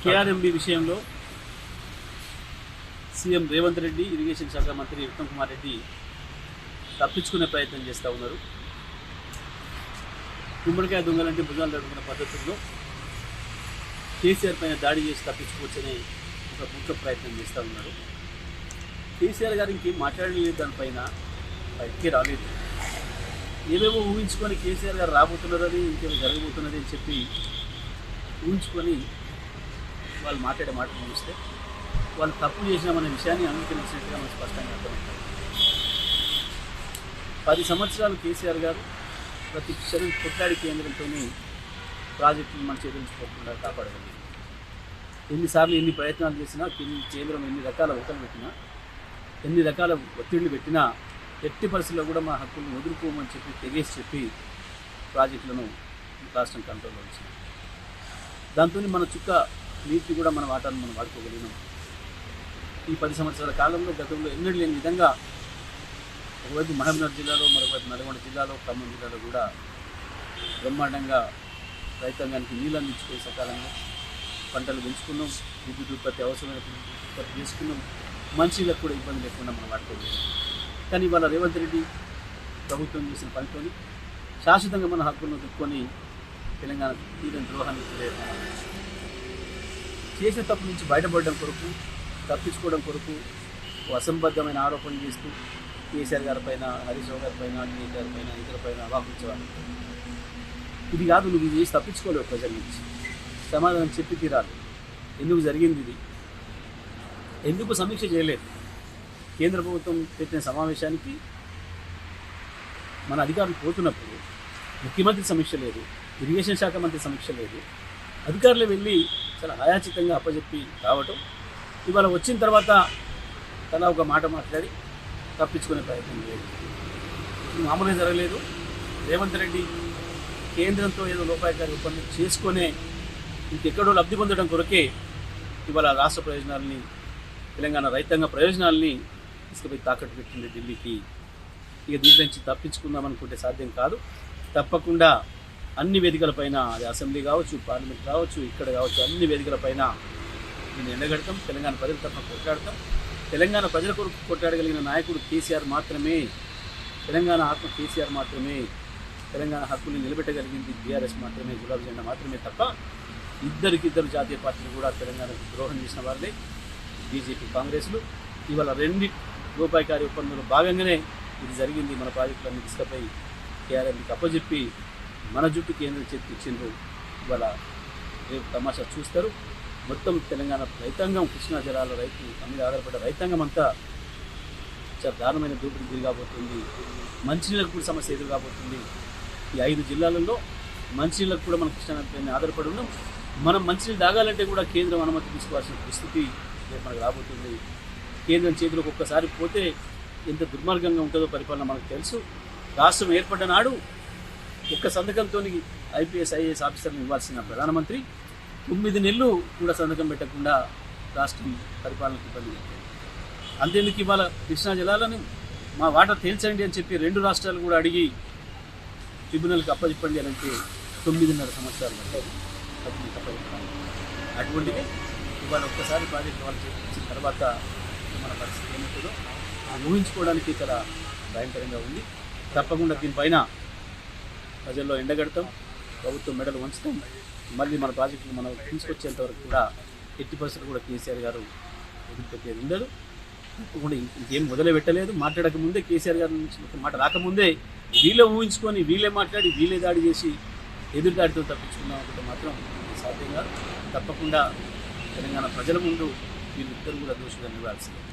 KRMB విషయంలో CM Revanth Reddy, irrigation శాఖ మంత్రి ఉత్తమ్ కుమార్ రెడ్డి తప్పించుకునే ప్రయత్నం చేస్తూ ఉన్నారు. గుమ్మడికాయ దొంగలంటే భుజాలు తడుకున్న పద్ధతుల్లో కేసీఆర్ పైన దాడి చేసి తప్పించుకోవచ్చనే ఒక ముఖ్య ప్రయత్నం చేస్తూ ఉన్నారు. కేసీఆర్ గారు ఇంకేం మాట్లాడలేదు, దానిపైన బయటికి రాలేదు. ఏవేవో ఊహించుకొని కేసీఆర్ గారు రాబోతున్నారని, ఇంకేమో జరగబోతున్నది అని చెప్పి ఊహించుకొని వాళ్ళు మాట్లాడే మాటలు చూస్తే వాళ్ళు తప్పు చేసినామనే విషయాన్ని అంగీకరించినట్టుగా మనకు స్పష్టంగా అర్థమవుతుంది. 10 సంవత్సరాలు కేసీఆర్ గారు ప్రతి క్షణం కొట్లాడి కేంద్రంతో ప్రాజెక్టులు మన చేతుల నుంచి పోకుండా కాపాడగలిగింది. ఎన్నిసార్లు ఎన్ని ప్రయత్నాలు చేసినా, కేంద్రం ఎన్ని రకాల ఒత్తిళ్ళు పెట్టినా, ఎన్ని రకాల ఒత్తిళ్లు పెట్టినా ఎట్టి పరిస్థితుల్లో కూడా మా హక్కులను వదులుకోమని చెప్పి తెగేసి చెప్పి ప్రాజెక్టులను రాష్ట్రం కంట్రోల్లో ఉంచింది. దాంతో మన చుక్క నీటిని కూడా మన వాటాను మనం వాడుకోగలిగినాం. ఈ 10 సంవత్సరాల కాలంలో గతంలో ఎన్నడూ లేని విధంగా ఒకవైపు మహబూబ్నగర్ జిల్లాలో, మరోవైపు నల్గొండ జిల్లాలో, ఖమ్మం జిల్లాలో కూడా బ్రహ్మాండంగా రైతాంగానికి నీళ్ళు అందించుకునే సకాలంలో పంటలు పెంచుకున్నాం, విద్యుత్ ఉత్పత్తి అవసరమైన ఉత్పత్తి చేసుకున్నాం, మనుషులకు కూడా ఇబ్బంది లేకుండా మనం వాడుకోగలిగాం. కానీ ఇవాళ రేవంత్ రెడ్డి ప్రభుత్వం చేసిన పనితో శాశ్వతంగా మన హక్కులను దుక్కొని తెలంగాణ తీరని ద్రోహాన్ని చేసిన తప్పు నుంచి బయటపడడం కొరకు, తప్పించుకోవడం కొరకు అసంబద్ధమైన ఆరోపణలు చేస్తూ కేసీఆర్ గారి పైన, హరీష్ రావు గారి పైన, కేసీఆర్ గారి పైన, ఇతరులపైన అవాపించేవాళ్ళు. ఇది కాదు, నువ్వు ఇది చేసి తప్పించుకోలేవు ప్రజల నుంచి, సమాధానం చెప్పి తీరాలి. ఎందుకు జరిగింది ఇది, ఎందుకు సమీక్ష చేయలేదు? కేంద్ర ప్రభుత్వం పెట్టిన సమావేశానికి మన అధికారులు పోతున్నప్పుడు ముఖ్యమంత్రి సమీక్ష లేదు, ఇరిగేషన్ శాఖ మంత్రి సమీక్ష లేదు, అధికారులు వెళ్ళి చాలా హయాచితంగా అప్పచెప్పి రావటం, ఇవాళ వచ్చిన తర్వాత తలా ఒక మాట మాట్లాడి తప్పించుకునే ప్రయత్నం లేదు. ఇది మామూలుగా జరగలేదు. రేవంత్ రెడ్డి కేంద్రంతో ఏదో లోపాయకారి ఒప్పందం చేసుకునే ఇంకెక్కడో లబ్ధి పొందడం కొరకే ఇవాళ రాష్ట్ర ప్రయోజనాలని, తెలంగాణ రైతాంగ ప్రయోజనాలని తీసుకుపోయి తాకట్టు పెట్టింది ఢిల్లీకి. ఇక దీని నుంచి తప్పించుకుందామనుకుంటే సాధ్యం కాదు. తప్పకుండా అన్ని వేదికలపైన, అది అసెంబ్లీ కావచ్చు, పార్లమెంట్ కావచ్చు, ఇక్కడ కావచ్చు, అన్ని వేదికలపైన దీన్ని ఎండగడతాం. తెలంగాణ ప్రజల తరఫున కొట్లాడతాం. తెలంగాణ ప్రజల కొరకు కొట్లాడగలిగిన నాయకుడు కేసీఆర్ మాత్రమే. తెలంగాణ ఆత్మ కేసీఆర్ మాత్రమే. తెలంగాణ హక్కుల్ని నిలబెట్టగలిగింది బీఆర్ఎస్ మాత్రమే, గులాబీ జెండా మాత్రమే తప్ప ఇద్దరు జాతీయ పార్టీలు కూడా తెలంగాణకు ద్రోహం చేసిన వాళ్ళే బీజేపీ, కాంగ్రెస్లు. ఇవాళ 2 రూపాయకారి ఒప్పందంలో భాగంగానే ఇది జరిగింది. మన ప్రాజెక్టులన్నీ తీసుకుపోయి కేఆర్ఎంకి అప్పచెప్పి మన జుట్టు కేంద్రం చేతికి ఇచ్చిండ్రు. ఇవాళ రేపు తమాషా చూస్తారు. మొత్తం తెలంగాణ రైతాంగం, కృష్ణా జలాల రైతు మీద ఆధారపడ్డ రైతాంగం అంతా చాలా దారుణమైన దోపిడీ గురి కాబోతుంది. మంచినీళ్ళకు కూడా సమస్య ఎదురు కాబోతుంది. ఈ 5 జిల్లాలలో మంచినీళ్ళకు కూడా మనం కృష్ణా నదిపైన ఆధారపడి ఉన్నాం. మనం మంచినీళ్ళు తాగాలంటే కూడా కేంద్రం అనుమతి తీసుకోవాల్సిన పరిస్థితి రేపు మనకు రాబోతుంది. కేంద్రం చేతిలోకి ఒక్కసారి పోతే ఎంత దుర్మార్గంగా ఉంటుందో పరిపాలన మనకు తెలుసు. రాష్ట్రం ఏర్పడ్డ నాడు ఒక్క సంతకంతో ఐపీఎస్, ఐఏఎస్ ఆఫీసర్ని ఇవ్వాల్సిన ప్రధానమంత్రి 9 నెలలు కూడా సంతకం పెట్టకుండా రాష్ట్రం పరిపాలనకు ఇబ్బంది పెట్టింది. అంతేందుకు ఇవాళ కృష్ణా జలాలను మా వాటా తేల్చండి అని చెప్పి 2 రాష్ట్రాలు కూడా అడిగి ట్రిబ్యునల్కి అప్పచెప్పండి అని అంటే 9.5 సంవత్సరాలు పట్టారు అప్పచెప్పడానికి. అటువంటిది ఇవాళ ఒక్కసారి ప్రాజెక్టు వాళ్ళు చేయించిన తర్వాత మన పరిస్థితి ఏమవుతుందో ఊహించుకోవడానికి చాలా భయంకరంగా ఉంది. తప్పకుండా దీనిపైన ప్రజల్లో ఎండగడతాం, ప్రభుత్వం మెడలు వంచుతాం. మళ్ళీ మన ప్రాజెక్టులు మనం తీసుకొచ్చేంత వరకు కూడా ఎట్టి పరిస్థితులు కూడా కేసీఆర్ గారు వదిలిపెట్టేది ఉండదు. తప్పకుండా ఇంకేం వదిలిపెట్టలేదు. మాట్లాడకముందే, కేసీఆర్ గారి నుంచి మాట రాకముందే వీళ్ళే ఊహించుకొని, వీళ్ళే మాట్లాడి, వీళ్ళే దాడి చేసి ఎదురుదాడితో తప్పించుకుందాం అనుకుంటే మాత్రం సాధ్యం కాదు. తప్పకుండా తెలంగాణ ప్రజల ముందు వీళ్ళిద్దరూ కూడా దోషులుగా నిలవాల్సిందే.